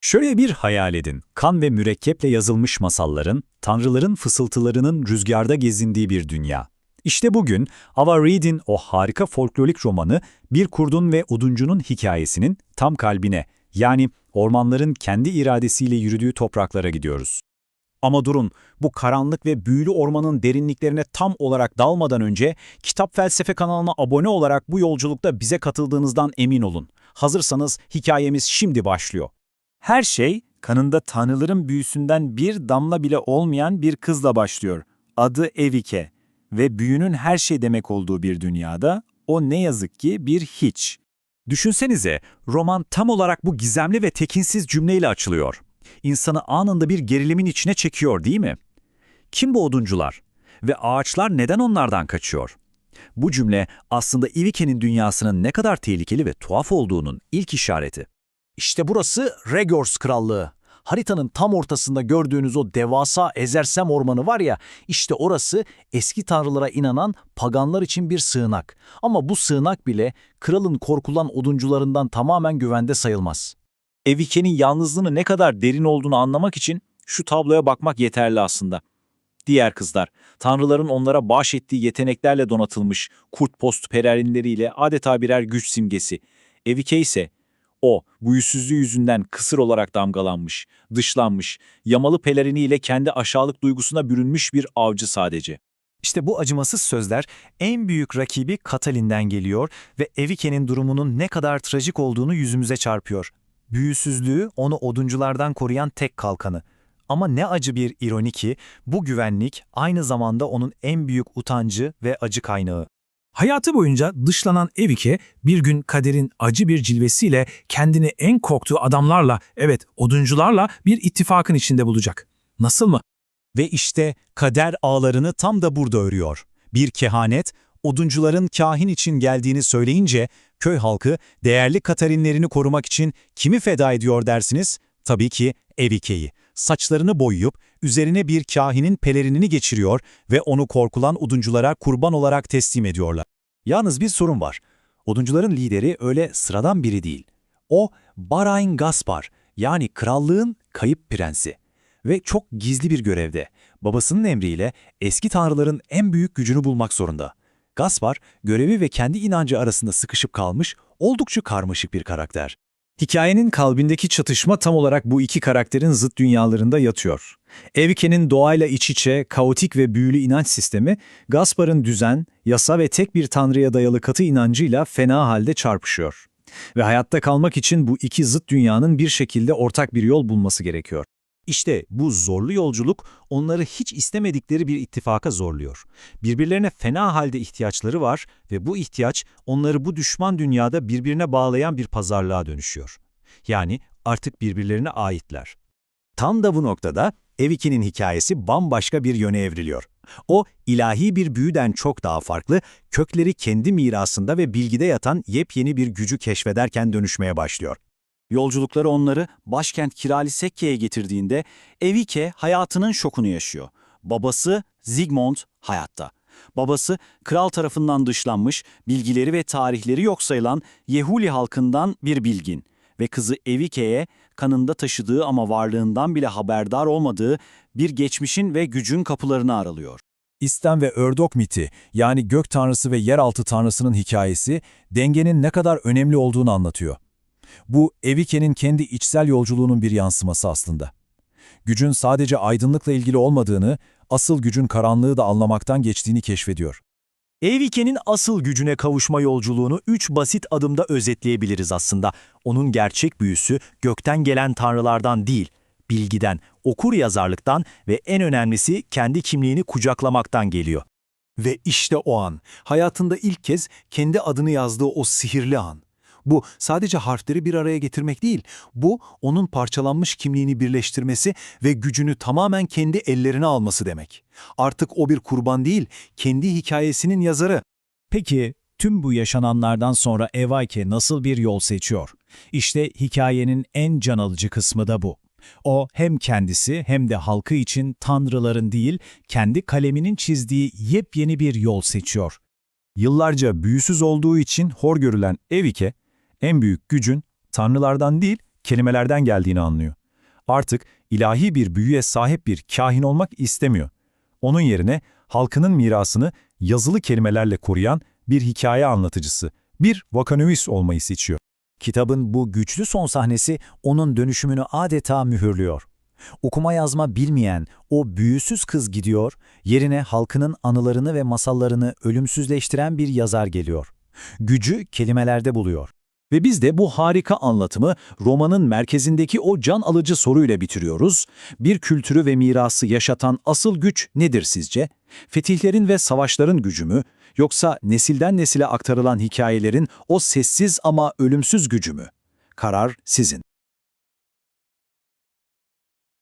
Şöyle bir hayal edin, kan ve mürekkeple yazılmış masalların, tanrıların fısıltılarının rüzgarda gezindiği bir dünya. İşte bugün Ava Reed'in o harika folklorik romanı bir kurdun ve oduncunun hikayesinin tam kalbine, yani ormanların kendi iradesiyle yürüdüğü topraklara gidiyoruz. Ama durun, bu karanlık ve büyülü ormanın derinliklerine tam olarak dalmadan önce Kitap Felsefe kanalına abone olarak bu yolculukta bize katıldığınızdan emin olun. Hazırsanız hikayemiz şimdi başlıyor. Her şey kanında tanrıların büyüsünden bir damla bile olmayan bir kızla başlıyor. Adı Evike ve büyünün her şey demek olduğu bir dünyada o ne yazık ki bir hiç. Düşünsenize, roman tam olarak bu gizemli ve tekinsiz cümleyle açılıyor. İnsanı anında bir gerilimin içine çekiyor, değil mi? Kim bu oduncular? Ve ağaçlar neden onlardan kaçıyor? Bu cümle aslında Ivike'nin dünyasının ne kadar tehlikeli ve tuhaf olduğunun ilk işareti. İşte burası Regors Krallığı. Haritanın tam ortasında gördüğünüz o devasa Ezersem ormanı var ya, işte orası eski tanrılara inanan paganlar için bir sığınak. Ama bu sığınak bile kralın korkulan oduncularından tamamen güvende sayılmaz. Evike'nin yalnızlığının ne kadar derin olduğunu anlamak için şu tabloya bakmak yeterli aslında. Diğer kızlar, tanrıların onlara bahşettiği yeteneklerle donatılmış kurt post pelerinleriyle adeta birer güç simgesi. Evike ise bu yüzsüzlüğü yüzünden kısır olarak damgalanmış, dışlanmış, yamalı peleriniyle kendi aşağılık duygusuna bürünmüş bir avcı sadece. İşte bu acımasız sözler en büyük rakibi Katalin'den geliyor ve Evike'nin durumunun ne kadar trajik olduğunu yüzümüze çarpıyor. Büyüsüzlüğü onu odunculardan koruyan tek kalkanı. Ama ne acı bir ironi ki bu güvenlik aynı zamanda onun en büyük utancı ve acı kaynağı. Hayatı boyunca dışlanan Evike bir gün kaderin acı bir cilvesiyle kendini en korktuğu adamlarla, evet oduncularla bir ittifakın içinde bulacak. Nasıl mı? Ve işte kader ağlarını tam da burada örüyor. Bir kehanet, oduncuların kahin için geldiğini söyleyince köy halkı değerli Katarinlerini korumak için kimi feda ediyor dersiniz? Tabii ki Evike'yi. Saçlarını boyayıp üzerine bir kahinin pelerinini geçiriyor ve onu korkulan odunculara kurban olarak teslim ediyorlar. Yalnız bir sorun var. Oduncuların lideri öyle sıradan biri değil. O Barain Gaspar, yani krallığın kayıp prensi. Ve çok gizli bir görevde. Babasının emriyle eski tanrıların en büyük gücünü bulmak zorunda. Gaspar, görevi ve kendi inancı arasında sıkışıp kalmış, oldukça karmaşık bir karakter. Hikayenin kalbindeki çatışma tam olarak bu iki karakterin zıt dünyalarında yatıyor. Evike'nin doğayla iç içe, kaotik ve büyülü inanç sistemi, Gaspar'ın düzen, yasa ve tek bir tanrıya dayalı katı inancıyla fena halde çarpışıyor. Ve hayatta kalmak için bu iki zıt dünyanın bir şekilde ortak bir yol bulması gerekiyor. İşte bu zorlu yolculuk onları hiç istemedikleri bir ittifaka zorluyor. Birbirlerine fena halde ihtiyaçları var ve bu ihtiyaç onları bu düşman dünyada birbirine bağlayan bir pazarlığa dönüşüyor. Yani artık birbirlerine aitler. Tam da bu noktada Evike'nin hikayesi bambaşka bir yöne evriliyor. O, ilahi bir büyüden çok daha farklı, kökleri kendi mirasında ve bilgide yatan yepyeni bir gücü keşfederken dönüşmeye başlıyor. Yolculukları onları başkent Kiralisekke'ye getirdiğinde Evike hayatının şokunu yaşıyor. Babası Zigmond hayatta. Babası kral tarafından dışlanmış, bilgileri ve tarihleri yok sayılan Yehuli halkından bir bilgin. Ve kızı Evike'ye kanında taşıdığı ama varlığından bile haberdar olmadığı bir geçmişin ve gücün kapılarını aralıyor. İstem ve Ördok miti, yani gök tanrısı ve yeraltı tanrısının hikayesi, dengenin ne kadar önemli olduğunu anlatıyor. Bu, Evike'nin kendi içsel yolculuğunun bir yansıması aslında. Gücün sadece aydınlıkla ilgili olmadığını, asıl gücün karanlığı da anlamaktan geçtiğini keşfediyor. Evike'nin asıl gücüne kavuşma yolculuğunu 3 basit adımda özetleyebiliriz aslında. Onun gerçek büyüsü gökten gelen tanrılardan değil, bilgiden, okuryazarlıktan ve en önemlisi kendi kimliğini kucaklamaktan geliyor. Ve işte o an, hayatında ilk kez kendi adını yazdığı o sihirli an. Bu sadece harfleri bir araya getirmek değil, bu onun parçalanmış kimliğini birleştirmesi ve gücünü tamamen kendi ellerine alması demek. Artık o bir kurban değil, kendi hikayesinin yazarı. Peki, tüm bu yaşananlardan sonra Evike nasıl bir yol seçiyor? İşte hikayenin en can alıcı kısmı da bu. O hem kendisi hem de halkı için tanrıların değil, kendi kaleminin çizdiği yepyeni bir yol seçiyor. Yıllarca büyüsüz olduğu için hor görülen Evike, en büyük gücün tanrılardan değil, kelimelerden geldiğini anlıyor. Artık ilahi bir büyüye sahip bir kahin olmak istemiyor. Onun yerine halkının mirasını yazılı kelimelerle koruyan bir hikaye anlatıcısı, bir vakanüvis olmayı seçiyor. Kitabın bu güçlü son sahnesi onun dönüşümünü adeta mühürlüyor. Okuma yazma bilmeyen o büyüsüz kız gidiyor, yerine halkının anılarını ve masallarını ölümsüzleştiren bir yazar geliyor. Gücü kelimelerde buluyor. Ve biz de bu harika anlatımı romanın merkezindeki o can alıcı soruyla bitiriyoruz. Bir kültürü ve mirası yaşatan asıl güç nedir sizce? Fetihlerin ve savaşların gücü mü? Yoksa nesilden nesile aktarılan hikayelerin o sessiz ama ölümsüz gücü mü? Karar sizin.